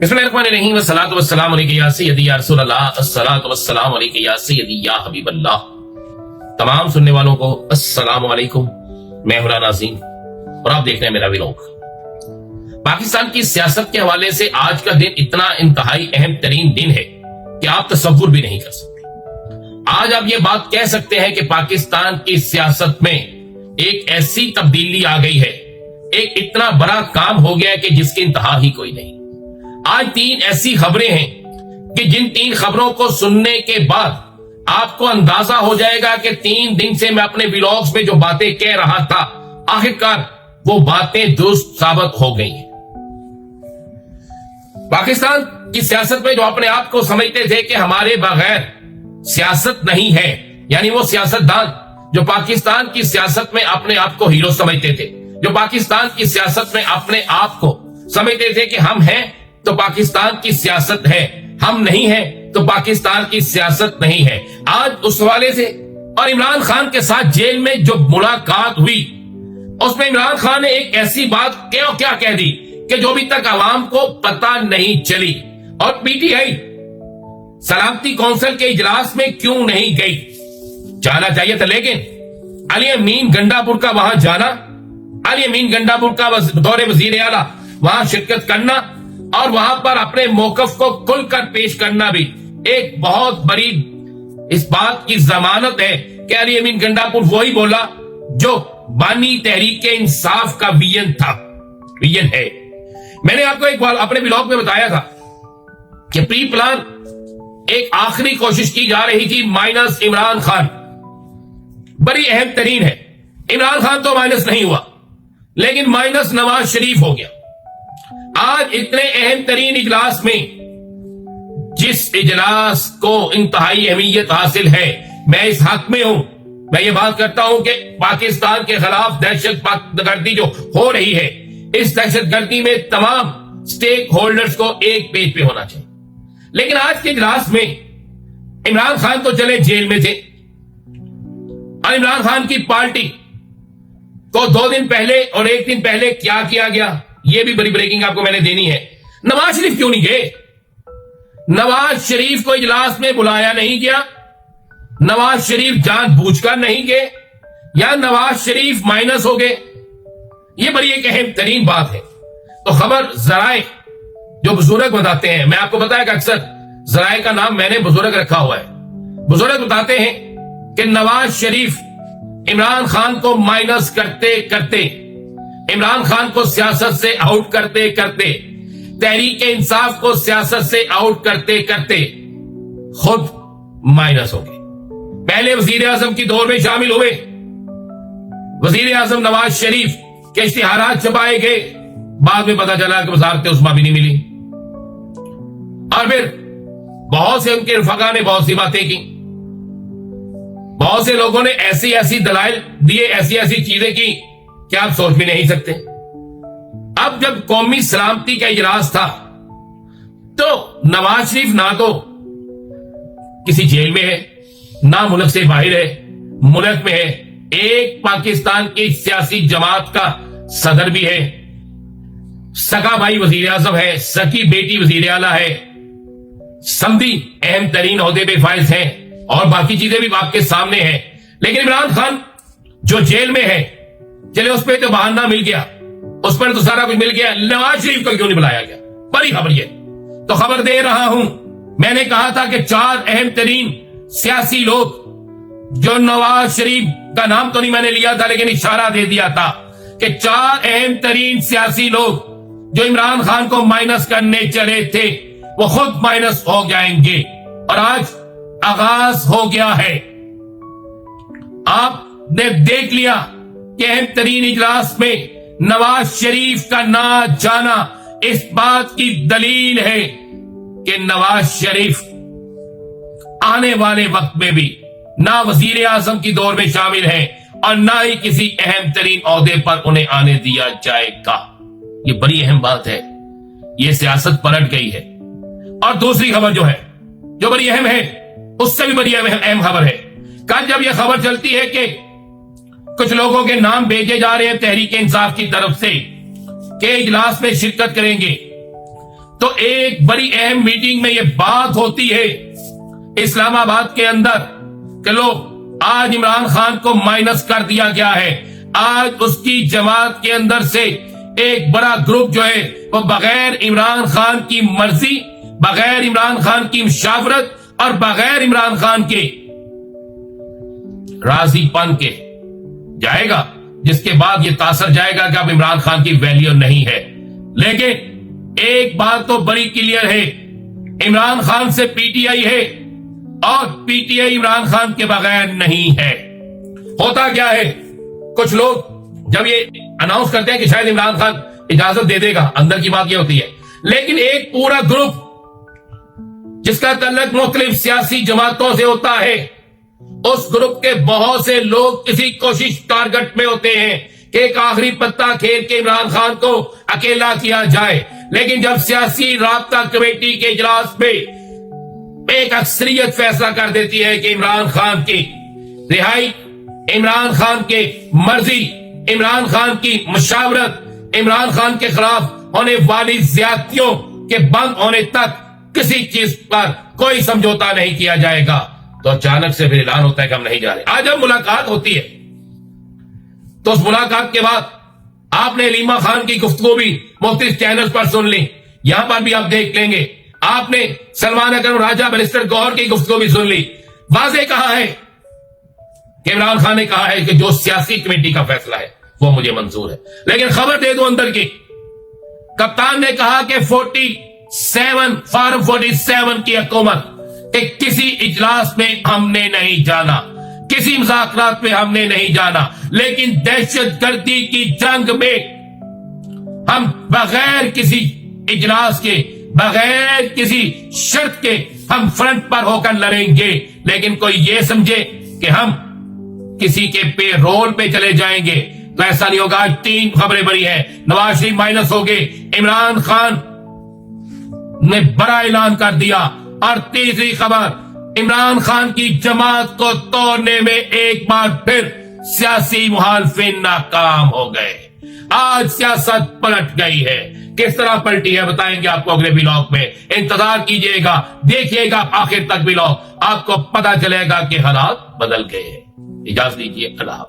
बिस्मिल्लाहिर्रहमानिर्रहीम अस्सलातु वस्सलामु अलैका या सय्यदी या रसूल अल्लाह अस्सलातु वस्सलामु अलैका या सय्यदी या हबीब अल्लाह। तमाम सुनने वालों को अस्सलामु अलैकुम। मैं हूं नाज़ीम और आप देख रहे हैं मेरा व्लॉग। पाकिस्तान की सियासत के हवाले से आज का दिन इतना इंतहाई अहम तरीन दिन है कि आप तसव्वुर भी नहीं कर सकते। आज आप ये बात कह सकते हैं कि पाकिस्तान की सियासत में एक ऐसी तब्दीली आ गई है, एक इतना बड़ा काम हो गया कि जिसकी इंतहा ही कोई नहीं। आज 3 ऐसी खबरें हैं कि जिन 3 खबरों को सुनने के बाद आपको अंदाजा हो जाएगा कि 3 दिन से मैं अपने व्लॉग्स में जो बातें कह रहा था, आखिरकार वो बातें दुरुस्त साबित हो गई हैं। पाकिस्तान की सियासत में जो अपने आप को समझते थे कि हमारे बगैर सियासत नहीं है, यानी वो सियासतदान जो पाकिस्तान की सियासत में अपने आप को हीरो समझते थे, जो पाकिस्तान की सियासत में अपने आप को समझते थे कि हम हैं तो पाकिस्तान की सियासत है, हम नहीं हैं तो पाकिस्तान की सियासत नहीं है। आज उस हवाले से और इमरान खान के साथ जेल में जो मुलाकात हुई उसमें इमरान खान ने एक ऐसी बात क्या कह दी कि जो अभी तक आवाम को पता नहीं चली। और पीटीआई सलामती कौंसिल के इजलास में क्यों नहीं गई? जाना चाहिए था, लेकिन अली अमीन गंडापुर का वहां जाना, अली अमीन गंडापुर का दौरे वजीर आला वहां शिरकत करना और वहां पर अपने मौकफ को खुलकर पेश करना भी एक बहुत बड़ी इस बात की जमानत है कि अली अमीन गंडापुर वही बोला जो बानी तहरीक इंसाफ का विजन है। मैंने आपको एक बार अपने ब्लॉग में बताया था कि प्री प्लान एक आखिरी कोशिश की जा रही थी माइनस इमरान खान, बड़ी अहम तरीन है। इमरान खान तो माइनस नहीं हुआ, लेकिन माइनस नवाज शरीफ हो गया। आज इतने अहम तरीन इजलास में, जिस इजलास को इंतहाई अहमियत हासिल है, मैं इस हक में हूं, मैं ये बात करता हूं कि पाकिस्तान के खिलाफ दहशत गर्दी जो हो रही है, इस दहशत गर्दी में तमाम स्टेक होल्डर्स को एक पेज पे होना चाहिए। लेकिन आज के इजलास में इमरान खान तो चले जेल में थे और इमरान खान की पार्टी को 2 दिन पहले और 1 दिन पहले क्या किया गया, ये भी बड़ी ब्रेकिंग आपको मैंने देनी है। नवाज शरीफ क्यों नहीं गए? नवाज शरीफ को इजलास में बुलाया नहीं गया, नवाज शरीफ जानबूझकर नहीं गए या नवाज शरीफ माइनस हो गए? ये बड़ी एक अहम तरीन बात है। तो खबर जराए जो बुजुर्ग बताते हैं, मैं आपको बताया कि अक्सर जराए का नाम मैंने बुजुर्ग रखा हुआ है। बुजुर्ग बताते हैं कि नवाज शरीफ इमरान खान को माइनस करते करते, इमरान खान को सियासत से आउट करते करते, तहरीक इंसाफ को सियासत से आउट करते करते खुद माइनस हो गए। पहले वजीर आजम की दौर में शामिल हुए, वजीर आजम नवाज शरीफ के इश्तिहारात छपाए गए, बाद में पता चला कि वजारत उस्मा भी नहीं मिली। और फिर बहुत से उनके रफका ने बहुत सी बातें की, बहुत से लोगों ने ऐसी ऐसी दलाइल दिए, ऐसी ऐसी चीजें की कि आप सोच भी नहीं सकते। अब जब कौमी सलामती का इजलास था तो नवाज शरीफ ना तो किसी जेल में है, ना मुल्क से बाहर है, मुल्क में है, एक पाकिस्तान की सियासी जमात का सदर भी है, सगा भाई वजीर आजम है, सकी बेटी वजीर आला है, समधी अहम तरीन ओहदे पे फाइज हैं और बाकी चीजें भी आपके सामने हैं। लेकिन इमरान खान जो जेल में है, चले उस पर तो बहाना मिल गया, उस पर तो सारा कुछ मिल गया, नवाज शरीफ को क्यों नहीं बुलाया गया? बड़ी खबर ये। तो खबर दे रहा हूं, मैंने कहा था कि 4 अहम तरीन सियासी लोग, जो नवाज शरीफ का नाम तो नहीं मैंने लिया था लेकिन इशारा दे दिया था कि 4 अहम तरीन सियासी लोग जो इमरान खान को माइनस करने चले थे वो खुद माइनस हो जाएंगे। और आज आगाज हो गया है। आपने देख लिया कि अहम तरीन इजलास में नवाज शरीफ का ना जाना इस बात की दलील है कि नवाज शरीफ आने वाले वक्त में भी ना वजीर आजम की दौर में शामिल है और ना ही किसी अहम तरीन ओहदे पर उन्हें आने दिया जाएगा। ये बड़ी अहम बात है, ये सियासत पलट गई है। और दूसरी खबर जो है, जो बड़ी अहम है, उससे भी बड़ी अहम खबर है। कल जब यह खबर चलती है कि कुछ लोगों के नाम भेजे जा रहे हैं तहरीक इंसाफ की तरफ से कि इजलास में शिरकत करेंगे, تو ایک بڑی اہم میٹنگ میں یہ بات ہوتی ہے اسلام آباد کے اندر کہ لوگ آج عمران خان کو مائنس کر دیا گیا ہے. آج اس کی جماعت کے اندر سے ایک بڑا گروپ جو ہے وہ بغیر عمران خان کی مرضی، بغیر عمران خان کی مشاورت اور بغیر عمران خان کے راضی پن کے جائے گا، جس کے بعد یہ تاثر جائے گا کہ اب عمران خان کی ویلیو نہیں ہے. لیکن ایک بات تو بڑی کلیئر ہے، عمران خان سے پی ٹی آئی ہے اور P T I Imran Khan کے بغیر نہیں ہے. ہوتا کیا ہے، کچھ لوگ جب یہ اناؤنس کرتے ہیں کہ شاید عمران خان اجازت دے دے گا، اندر کی بات یہ ہوتی ہے، لیکن ایک پورا گروپ جس کا تعلق مختلف سیاسی جماعتوں سے ہوتا ہے، اس گروپ کے بہت سے لوگ کسی کوشش ٹارگٹ میں ہوتے ہیں کہ ایک آخری پتہ کھیل کے عمران خان کو اکیلا کیا جائے. لیکن جب سیاسی رابطہ کمیٹی کے اجلاس میں ایک اکثریت فیصلہ کر دیتی ہے کہ عمران خان کی رہائی، عمران خان کے مرضی، عمران خان کی مشاورت، عمران خان کے خلاف ہونے والی زیادتیوں کے بند ہونے تک کسی چیز پر کوئی سمجھوتا نہیں کیا جائے گا، تو اچانک سے پھر اعلان ہوتا ہے کہ ہم نہیں جا رہے. آج جب ملاقات ہوتی ہے تو اس ملاقات کے بعد آپ نے علیمہ خان کی گفتگو بھی مختلف چینل پر سن لی، یہاں پر بھی آپ دیکھ لیں گے. آپ نے سلمان اکرم راجہ بیرسٹر گوہر کی گفتگو بھی سن لی. واضح کہا ہے کہ عمران خان نے کہا ہے کہ جو سیاسی کمیٹی کا فیصلہ ہے وہ مجھے منظور ہے. لیکن خبر دے دو اندر کی، کپتان نے کہا کہ فارم 47 کی حکومت کہ کسی اجلاس میں ہم نے نہیں جانا، کسی مذاکرات میں ہم نے نہیں جانا، لیکن دہشت گردی کی جنگ میں ہم بغیر کسی اجلاس کے، بغیر کسی شرط کے ہم فرنٹ پر ہو کر لڑیں گے. لیکن کوئی یہ سمجھے کہ ہم کسی کے پے رول پہ چلے جائیں گے تو ایسا نہیں ہوگا. آج 3 خبریں بڑی ہیں. نواز شریف مائنس ہو گئے، عمران خان نے بڑا اعلان کر دیا، اور تیسری خبر، عمران خان کی جماعت کو توڑنے میں ایک بار پھر سیاسی مخالفین ناکام ہو گئے. آج سیاست پلٹ گئی ہے. کس طرح پلٹی ہے بتائیں گے آپ کو اگلے ولاگ میں. انتظار کیجئے گا، دیکھیے گا آخر تک ولاگ، آپ کو پتا چلے گا کہ حالات بدل گئے ہیں. اجازت دیجیے، اللہ حافظ.